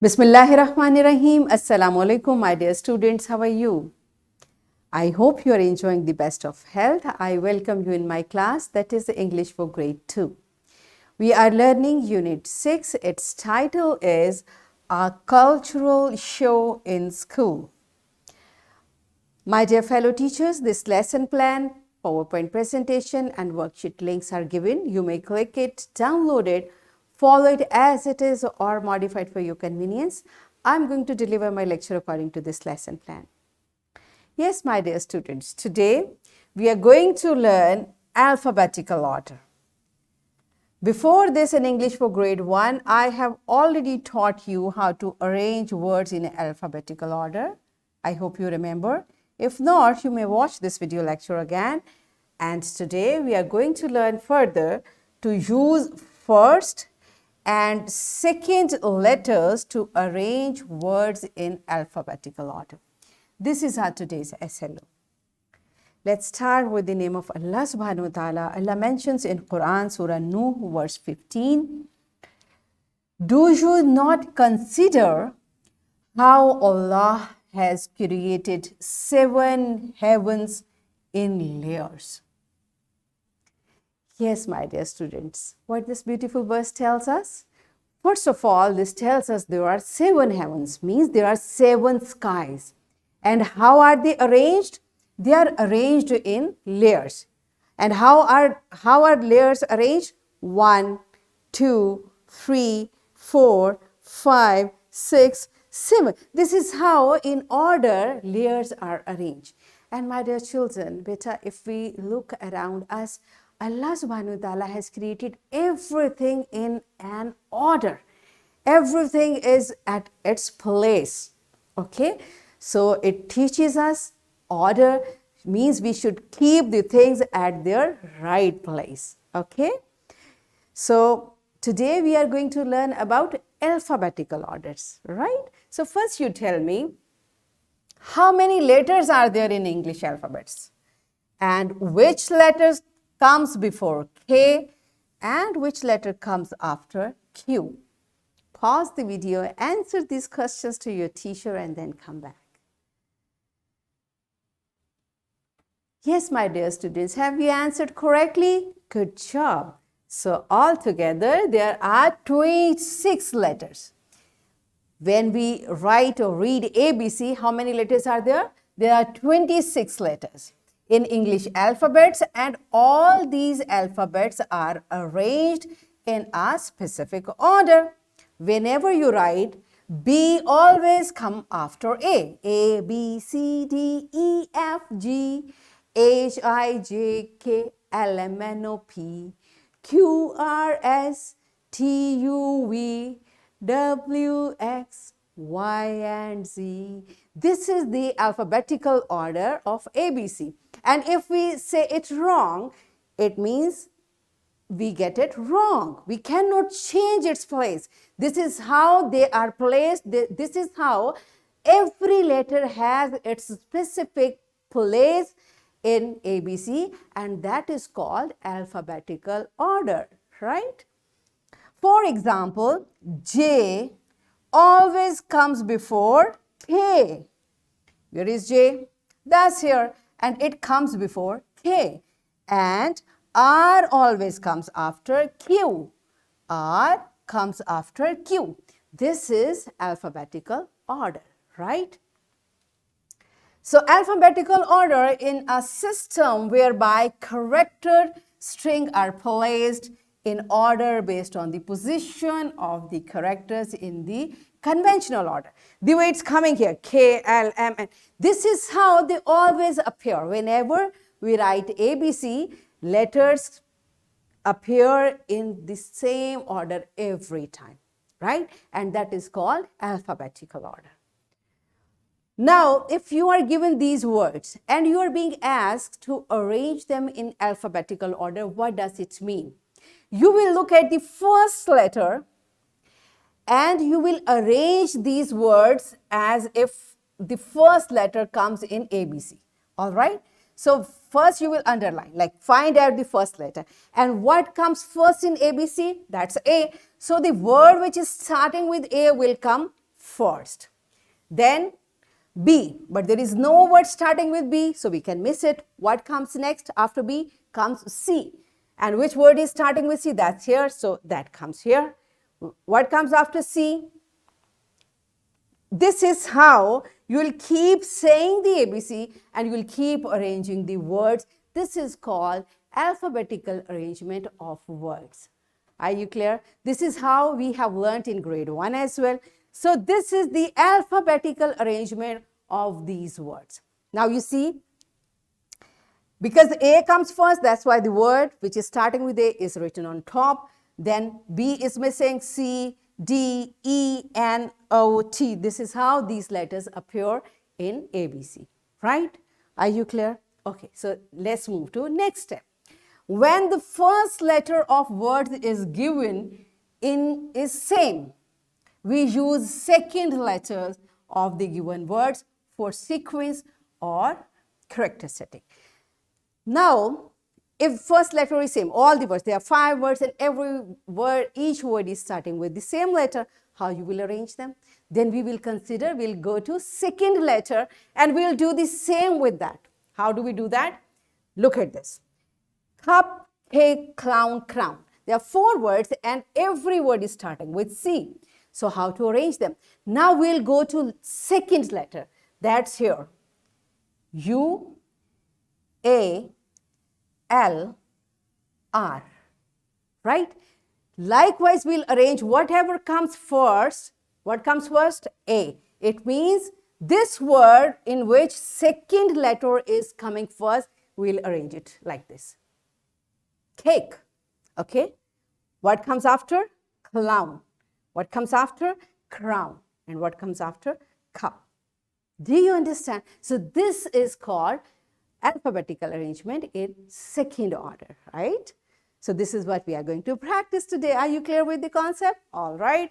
Bismillahirrahmanirrahim. Assalamu alaikum, my dear students. How are you? I hope you are enjoying the best of health. I welcome you in my class, that is English for grade 2. We are learning unit 6. Its title is A Cultural Show in School. My dear fellow teachers, this lesson plan, PowerPoint presentation and worksheet links are given. You may click it, download it, follow it as it is or modify it for your convenience. I'm going to deliver my lecture according to this lesson plan. Yes, my dear students, today we are going to learn alphabetical order. Before this in English for grade 1, I have already taught you how to arrange words in alphabetical order. I hope you remember. If not, you may watch this video lecture again. And today we are going to learn further to use first and second letters to arrange words in alphabetical order. This is our today's SLO. Let's start with the name of Allah subhanahu wa ta'ala. Allah mentions in Quran, Surah Nuh, verse 15, "Do you not consider how Allah has created 7 heavens in layers?" Yes, my dear students, what this beautiful verse tells us? First of all, this tells us there are 7 heavens, means there are 7 skies. And how are they arranged? They are arranged in layers. And how are layers arranged? 1, 2, 3, 4, 5, 6, 7. This is how in order layers are arranged. And my dear children, beta, if we look around us, Allah subhanahu wa ta'ala has created everything in an order. Everything is at its place. Okay? So it teaches us order means we should keep the things at their right place. Okay? So today we are going to learn about alphabetical orders, right? So first you tell me, how many letters are there in English alphabets? And which letters comes before K and which letter comes after Q? Pause the video, answer these questions to your teacher and then come back. Yes, my dear students, have you answered correctly? Good job. So altogether there are 26 letters. When we write or read ABC, how many letters are there? There are 26 letters in English alphabets, and all these alphabets are arranged in a specific order. Whenever you write, B always come after A. A, B, C, D, E, F, G, H, I, J, K, L, M, N, O, P, Q, R, S, T, U, V, W, X, Y, and Z. This is the alphabetical order of ABC. And if we say it wrong, it means we get it wrong. We cannot change its place. This is how they are placed. This is how every letter has its specific place in ABC, and that is called alphabetical order, right? For example, J always comes before K. Where is J? That's here. And it comes before K. And R always comes after Q. R comes after Q. This is alphabetical order, right? So alphabetical order in a system whereby character string are placed in order based on the position of the characters in the conventional order. The way it's coming here, K, L, M, N. This is how they always appear. Whenever we write ABC, letters appear in the same order every time, right? And that is called alphabetical order. Now, if you are given these words and you are being asked to arrange them in alphabetical order, what does it mean? You will look at the first letter and you will arrange these words as if the first letter comes in ABC. All right? So first you will underline, like find out the first letter. And what comes first in ABC? That's A. So the word which is starting with A will come first. Then B, but there is no word starting with B, so we can miss it. What comes next after B? Comes C. And which word is starting with C? That's here, so that comes here. What comes after C? This is how you will keep saying the ABC and you will keep arranging the words. This is called alphabetical arrangement of words. Are you clear? This is how we have learnt in grade 1 as well. So this is the alphabetical arrangement of these words. Now you see, because A comes first, that's why the word which is starting with A is written on top. Then B is missing, C, D, E, N, O, T. This is how these letters appear in ABC, right? Are you clear? Okay, so let's move to next step. When the first letter of words is given is same, we use second letters of the given words for sequence or character setting. Now, if first letter is same, all the words, there are 5 words and every word, each word is starting with the same letter, how you will arrange them? Then we will consider, we'll go to second letter and we'll do the same with that. How do we do that? Look at this. Cup, pig, clown, crown. There are 4 words and every word is starting with C. So how to arrange them? Now we'll go to second letter. That's here. U, A, L, R. Right? Likewise, we'll arrange whatever comes first. What comes first? A. It means this word in which second letter is coming first, we'll arrange it like this. Cake. Okay. What comes after? Clown. What comes after? Crown. And what comes after? Cup. Do you understand? So this is called alphabetical arrangement in second order, right? So this is what we are going to practice today. Are you clear with the concept? All right.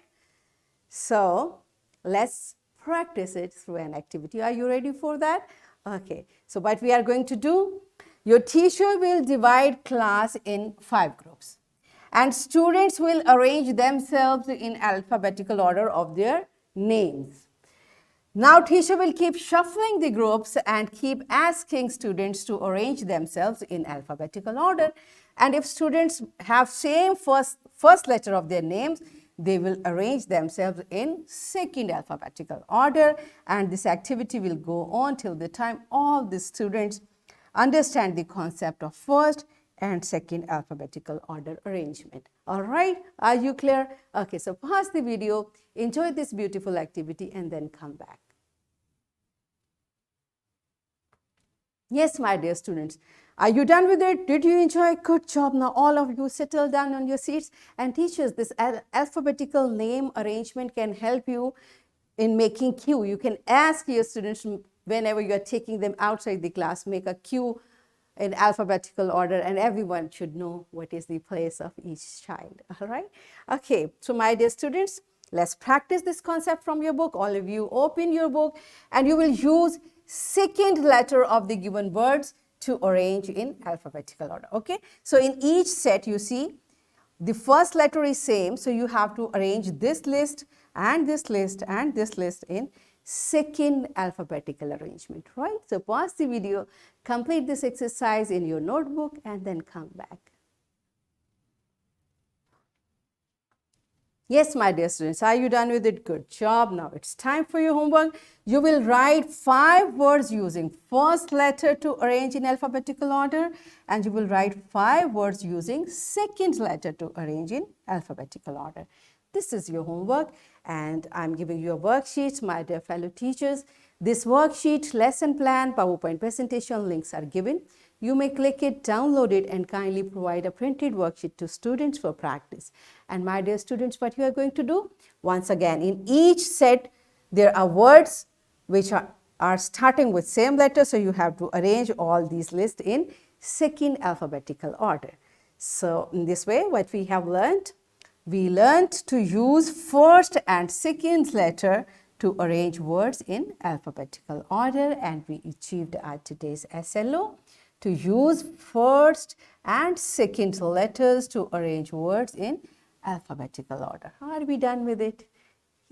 So let's practice it through an activity. Are you ready for that? Okay. So what we are going to do, your teacher will divide class in 5 groups. And students will arrange themselves in alphabetical order of their names. Now teacher will keep shuffling the groups and keep asking students to arrange themselves in alphabetical order. And if students have same first letter of their names, they will arrange themselves in second alphabetical order. And this activity will go on till the time all the students understand the concept of first and second alphabetical order arrangement. All right, are you clear? Okay, so pause the video, enjoy this beautiful activity and then come back. Yes, my dear students, are you done with it? Did you enjoy? Good job. Now all of you settle down on your seats. And teachers, this alphabetical name arrangement can help you in making cue. You can ask your students whenever you are taking them outside the class, make a cue in alphabetical order, and everyone should know what is the place of each child. All right. Okay. So my dear students, let's practice this concept from your book. All of you open your book and you will use second letter of the given words to arrange in alphabetical order. Okay. So in each set you see the first letter is same. So you have to arrange this list and this list and this list in second alphabetical arrangement, right? So pause the video, complete this exercise in your notebook and then come back. Yes, my dear students, are you done with it? Good job. Now it's time for your homework. You will write 5 words using first letter to arrange in alphabetical order, and you will write 5 words using second letter to arrange in alphabetical order. This is your homework and I'm giving you a worksheet, my dear fellow teachers. This worksheet, lesson plan, PowerPoint presentation links are given. You may click it, download it and kindly provide a printed worksheet to students for practice. And my dear students, what you are going to do? Once again, in each set, there are words which are starting with same letter. So you have to arrange all these lists in second alphabetical order. So in this way, what we have learned? We learned to use first and second letter to arrange words in alphabetical order, and we achieved our today's SLO to use first and second letters to arrange words in alphabetical order. Are we done with it?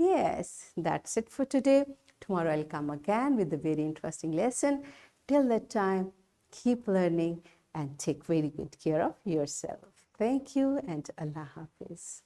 Yes, that's it for today. Tomorrow I'll come again with a very interesting lesson. Till that time, keep learning and take very good care of yourself. Thank you and Allah Hafiz.